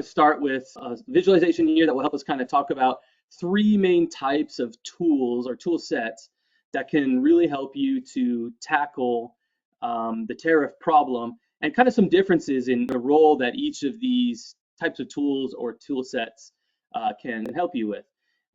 start with a visualization here that will help us kind of talk about three main types of tools or tool sets that can really help you to tackle the tariff problem, and kind of some differences in the role that each of these types of tools or tool sets can help you with.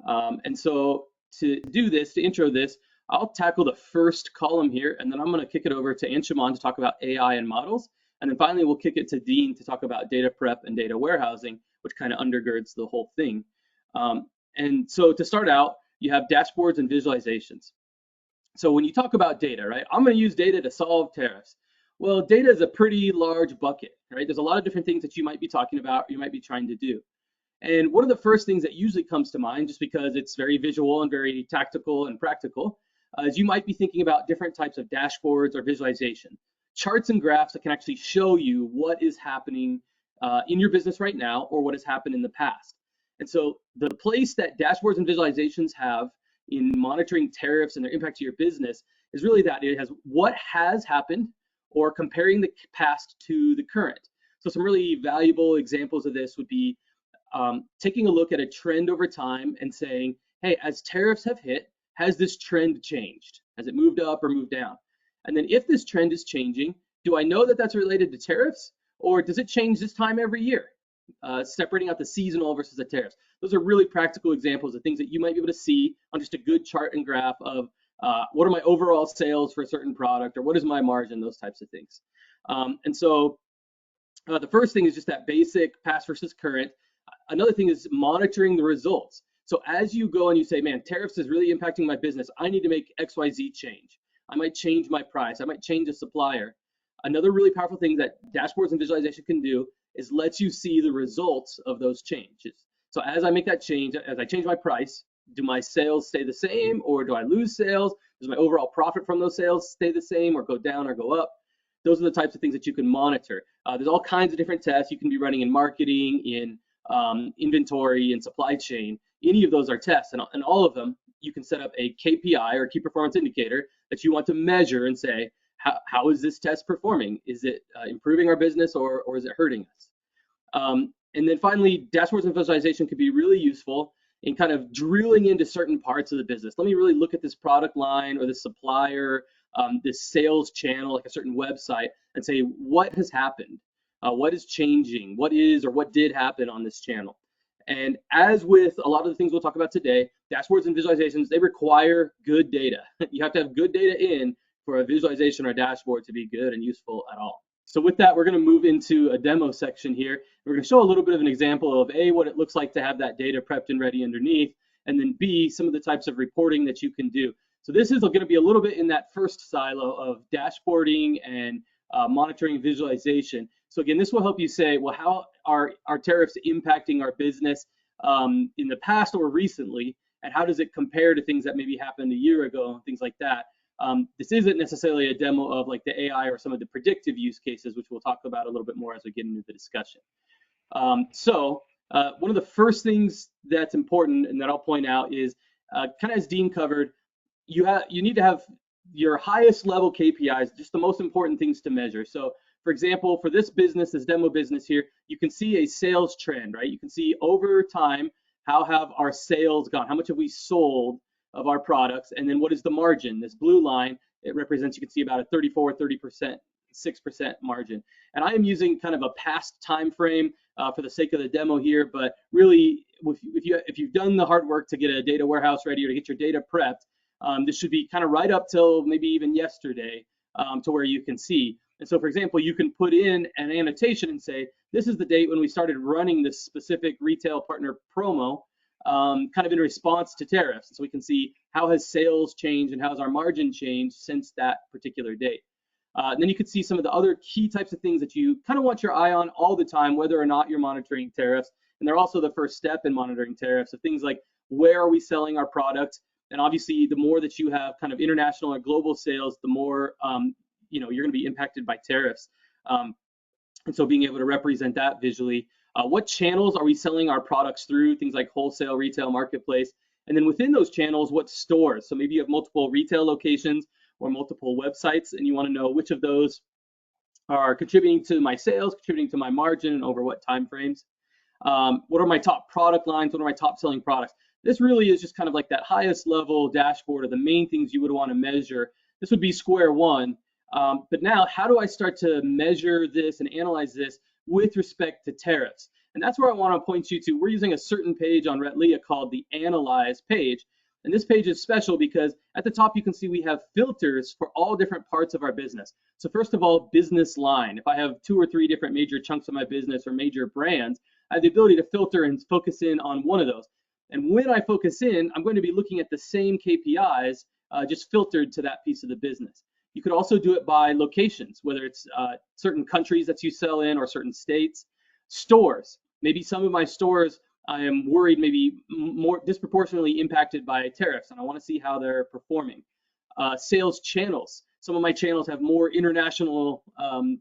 And so to do this, to intro this, I'll tackle the first column here, and then I'm going to kick it over to Anshuman to talk about AI and models. And then finally, we'll kick it to Dean to talk about data prep and data warehousing, which kind of undergirds the whole thing. And so to start out, you have dashboards and visualizations. So when you talk about data, right, I'm going to use data to solve tariffs. Well, data is a pretty large bucket, right? There's a lot of different things that you might be talking about, or you might be trying to do. And one of the first things that usually comes to mind, just because it's very visual and very tactical and practical, is you might be thinking about different types of dashboards or visualization, charts and graphs that can actually show you what is happening in your business right now or what has happened in the past. And so the place that dashboards and visualizations have in monitoring tariffs and their impact to your business is really that it has what has happened or comparing the past to the current. So some really valuable examples of this would be taking a look at a trend over time and saying, hey, as tariffs have hit, has this trend changed? Has it moved up or moved down? And then if this trend is changing, do I know that that's related to tariffs, or does it change this time every year? Separating out the seasonal versus the tariffs. Those are really practical examples of things that you might be able to see on just a good chart and graph of what are my overall sales for a certain product, or what is my margin, those types of things. And so the first thing is just that basic past versus current. Another thing is monitoring the results. So as you go and you say, man, tariffs is really impacting my business, I need to make XYZ change. I might change my price. I might change a supplier. Another really powerful thing that dashboards and visualization can do is let you see the results of those changes. So as I make that change, as I change my price, do my sales stay the same, or do I lose sales? Does my overall profit from those sales stay the same or go down or go up? Those are the types of things that you can monitor. There's all kinds of different tests you can be running in marketing, in inventory, and supply chain. Any of those are tests, and all of them you can set up a KPI or key performance indicator that you want to measure and say, how is this test performing? Is it improving our business, or is it hurting us? And then finally, dashboards and visualization could be really useful in kind of drilling into certain parts of the business. Let me really look at this product line or this supplier, this sales channel, like a certain website, and say, what has happened? What is changing? What is or what did happen on this channel? And as with a lot of the things we'll talk about today, dashboards and visualizations, they require good data. You have to have good data in for a visualization or a dashboard to be good and useful at all. So with that, we're going to move into a demo section here. We're going to show a little bit of an example of A, what it looks like to have that data prepped and ready underneath, and then B, some of the types of reporting that you can do. So this is going to be a little bit in that first silo of dashboarding and monitoring visualization. So again, this will help you say, well, how are tariffs impacting our business in the past or recently, and how does it compare to things that maybe happened a year ago, things like that. This isn't necessarily a demo of like the AI or some of the predictive use cases, which we'll talk about a little bit more as we get into the discussion. So one of the first things that's important and that I'll point out is kind of as Dean covered, you need to have your highest level KPIs, just the most important things to measure. So for example, for this business, this demo business here, you can see a sales trend, right? You can see over time, how have our sales gone? How much have we sold of our products? And then what is the margin? This blue line, it represents, you can see about a 30%, 6% margin. And I am using kind of a past time frame for the sake of the demo here, but really, if you've done the hard work to get a data warehouse ready or to get your data prepped, this should be kind of right up till maybe even yesterday to where you can see. And so, for example, you can put in an annotation and say, this is the date when we started running this specific retail partner promo, kind of in response to tariffs. And so we can see how has sales changed and how has our margin changed since that particular date. And then you could see some of the other key types of things that you kind of want your eye on all the time, whether or not you're monitoring tariffs. And they're also the first step in monitoring tariffs. So things like, where are we selling our products? And obviously, the more that you have kind of international or global sales, the more you're going to be impacted by tariffs. And so being able to represent that visually. What channels are we selling our products through? Things like wholesale, retail, marketplace. And then within those channels, what stores? So maybe you have multiple retail locations or multiple websites, and you want to know which of those are contributing to my sales, contributing to my margin, and over what time frames. What are my top product lines? What are my top selling products? This really is just kind of like that highest level dashboard of the main things you would want to measure. This would be square one. But now, how do I start to measure this and analyze this with respect to tariffs? And that's where I want to point you to. We're using a certain page on Retlia called the Analyze page. And this page is special because at the top you can see we have filters for all different parts of our business. So first of all, business line. If I have 2 or 3 different major chunks of my business or major brands, I have the ability to filter and focus in on one of those. And when I focus in, I'm going to be looking at the same KPIs, just filtered to that piece of the business. You could also do it by locations, whether it's certain countries that you sell in or certain states. Stores. Maybe some of my stores I am worried maybe more disproportionately impacted by tariffs, and I want to see how they're performing. Sales channels. Some of my channels have more international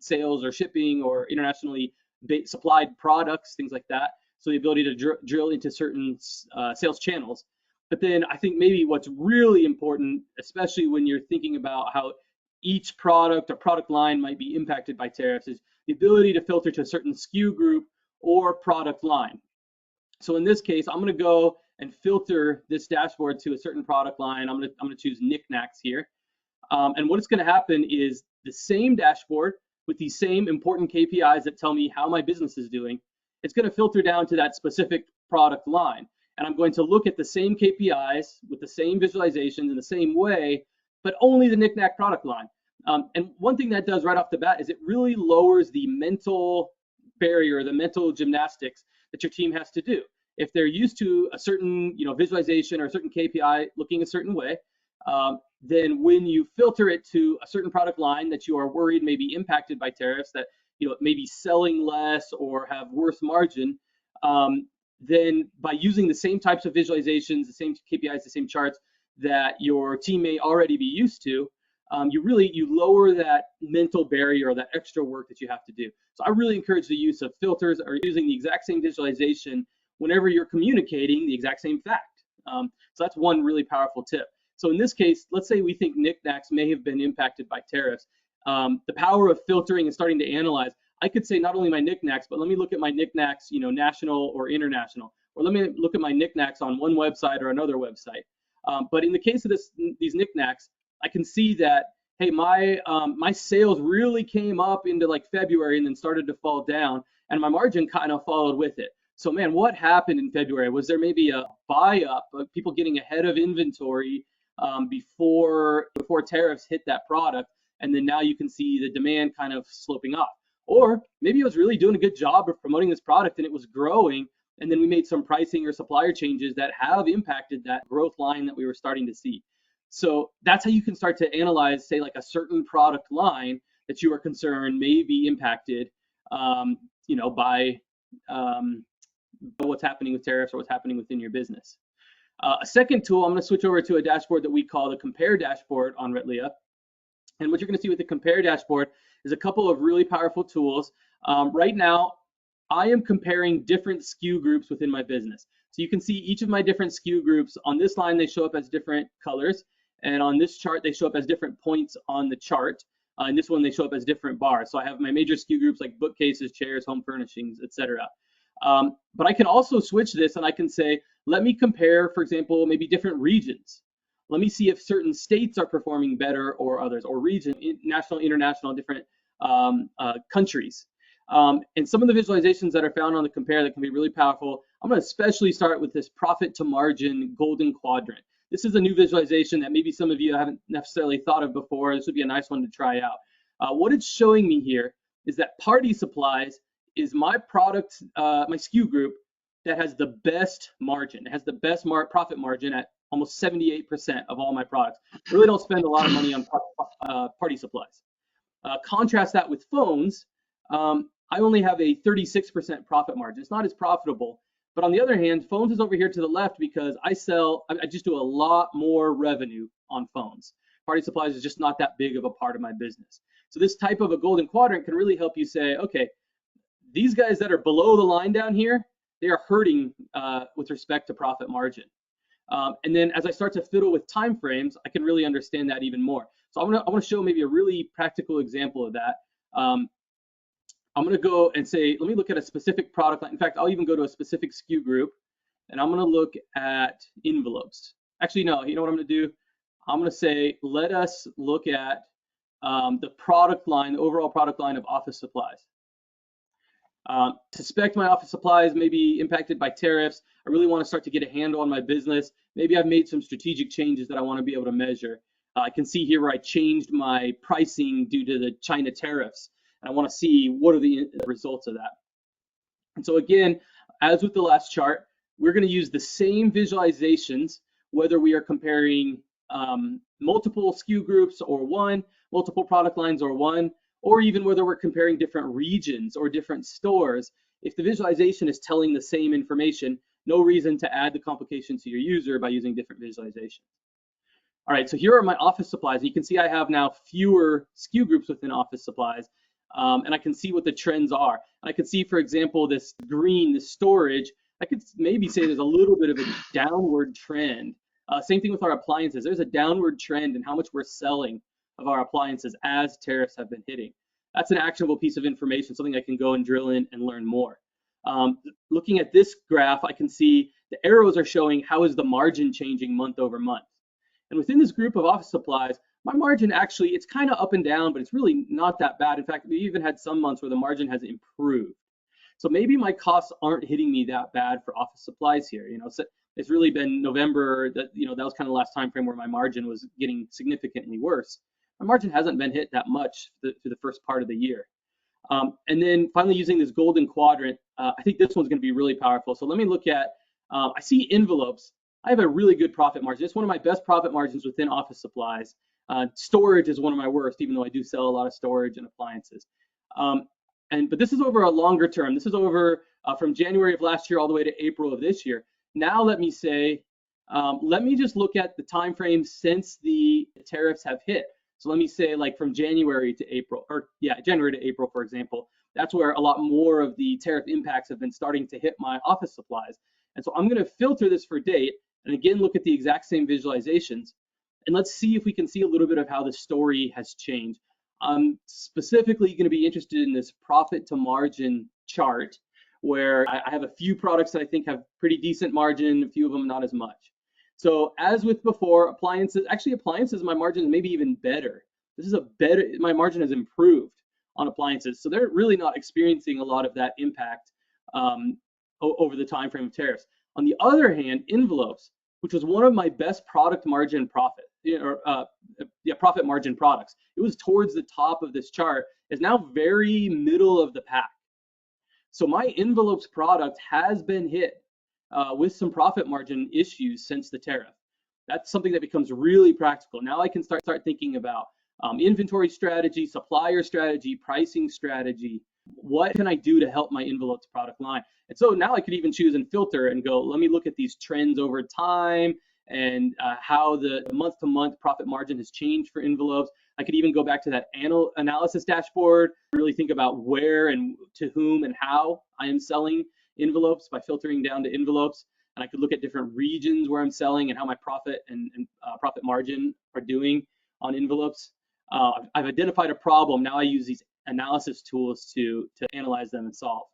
sales or shipping or internationally supplied products, things like that. So the ability to drill into certain sales channels. But then I think maybe what's really important, especially when you're thinking about how each product or product line might be impacted by tariffs, is the ability to filter to a certain SKU group or product line. So in this case, I'm going to go and filter this dashboard to a certain product line. I'm going to choose knickknacks here. And what is going to happen is the same dashboard with these same important KPIs that tell me how my business is doing. It's going to filter down to that specific product line. And I'm going to look at the same KPIs with the same visualizations in the same way, but only the knickknack product line. And one thing that does right off the bat is it really lowers the mental barrier, the mental gymnastics that your team has to do. If they're used to a certain visualization or a certain KPI looking a certain way, then when you filter it to a certain product line that you are worried may be impacted by tariffs, that may be selling less or have worse margin, then by using the same types of visualizations, the same KPIs, the same charts that your team may already be used to, you lower that mental barrier or that extra work that you have to do. So I really encourage the use of filters or using the exact same visualization whenever you're communicating the exact same fact. So that's one really powerful tip. So in this case, let's say we think knickknacks may have been impacted by tariffs. The power of filtering and starting to analyze, I could say not only my knickknacks, but let me look at my knickknacks, national or international, or let me look at my knickknacks on one website or another website. But in the case of these knickknacks, I can see that, hey, my sales really came up into like February and then started to fall down, and my margin kind of followed with it. So man, what happened in February? Was there maybe a buy up, people getting ahead of inventory before tariffs hit that product, and then now you can see the demand kind of sloping off? Or maybe it was really doing a good job of promoting this product and it was growing, and then we made some pricing or supplier changes that have impacted that growth line that we were starting to see. So that's how you can start to analyze, say, like a certain product line that you are concerned may be impacted, by what's happening with tariffs or what's happening within your business. A second tool, I'm going to switch over to a dashboard that we call the Compare dashboard on Retlia. And what you're going to see with the Compare dashboard is a couple of really powerful tools. Right now, I am comparing different SKU groups within my business. So you can see each of my different SKU groups. On this line, they show up as different colors. And on this chart, they show up as different points on the chart. In this one, they show up as different bars. So I have my major SKU groups like bookcases, chairs, home furnishings, etc. But I can also switch this and I can say, let me compare, for example, maybe different regions. Let me see if certain states are performing better or others, or region, national, international, different countries. And some of the visualizations that are found on the Compare that can be really powerful, I'm going to especially start with this profit to margin golden quadrant. This is a new visualization that maybe some of you haven't necessarily thought of before. This would be a nice one to try out. What it's showing me here is that party supplies is my product, my SKU group that has the best margin. It has the best profit margin at almost 78% of all my products. I really don't spend a lot of money on party supplies. Contrast that with phones. I only have a 36% profit margin. It's not as profitable. But on the other hand, phones is over here to the left because I just do a lot more revenue on phones. Party supplies is just not that big of a part of my business. So this type of a golden quadrant can really help you say, okay, these guys that are below the line down here, they are hurting with respect to profit margin. And then as I start to fiddle with time frames, I can really understand that even more. So I want to show maybe a really practical example of that. I'm going to go and say, let me look at a specific product line. In fact, I'll even go to a specific SKU group, and I'm going to look at envelopes. Actually, no, you know what I'm going to do? I'm going to say, let us look at the product line, the overall product line of office supplies. Suspect my office supplies may be impacted by tariffs. I really want to start to get a handle on my business. Maybe I've made some strategic changes that I want to be able to measure. I can see here where I changed my pricing due to the China tariffs. And I want to see what are the results of that. And so again, as with the last chart, we're going to use the same visualizations, whether we are comparing multiple SKU groups or one, multiple product lines or one, or even whether we're comparing different regions or different stores. If the visualization is telling the same information, no reason to add the complication to your user by using different visualizations. All right, so here are my office supplies. You can see I have now fewer SKU groups within office supplies, and I can see what the trends are. I can see, for example, this green, the storage, I could maybe say there's a little bit of a downward trend. Same thing with our appliances. There's a downward trend in how much we're selling of our appliances as tariffs have been hitting. That's an actionable piece of information, something I can go and drill in and learn more. Looking at this graph, I can see the arrows are showing how is the margin changing month over month. And within this group of office supplies, my margin actually, it's kind of up and down, but it's really not that bad. In fact, we even had some months where the margin has improved. So maybe my costs aren't hitting me that bad for office supplies here. So it's really been November that, that was kind of the last time frame where my margin was getting significantly worse. My margin hasn't been hit that much through the first part of the year. And then finally, using this golden quadrant, I think this one's going to be really powerful. So let me look at, I see envelopes. I have a really good profit margin. It's one of my best profit margins within office supplies. Storage is one of my worst, even though I do sell a lot of storage and appliances. But this is over a longer term. This is over from January of last year all the way to April of this year. Now let me say, let me just look at the time frame since the tariffs have hit. So let me say like from January to April, or yeah, January to April, for example. That's where a lot more of the tariff impacts have been starting to hit my office supplies. And so I'm going to filter this for date and again look at the exact same visualizations. And let's see if we can see a little bit of how the story has changed. I'm specifically going to be interested in this profit to margin chart, where I have a few products that I think have pretty decent margin, a few of them not as much. So as with before, appliances, my margin is maybe even better. My margin has improved on appliances. So they're really not experiencing a lot of that impact over the time frame of tariffs. On the other hand, envelopes, which was one of my best product margin profit margin products. It was towards the top of this chart, is now very middle of the pack. So my envelopes product has been hit with some profit margin issues since the tariff. That's something that becomes really practical. Now I can start thinking about inventory strategy, supplier strategy, pricing strategy. What can I do to help my envelopes product line? And so now I could even choose and filter and go, let me look at these trends over time and how the month-to-month profit margin has changed for envelopes. I could even go back to that analysis dashboard, really think about where and to whom and how I am selling envelopes by filtering down to envelopes. And I could look at different regions where I'm selling and how my profit and profit margin are doing on envelopes. I've identified a problem. Now I use these analysis tools to analyze them and solve.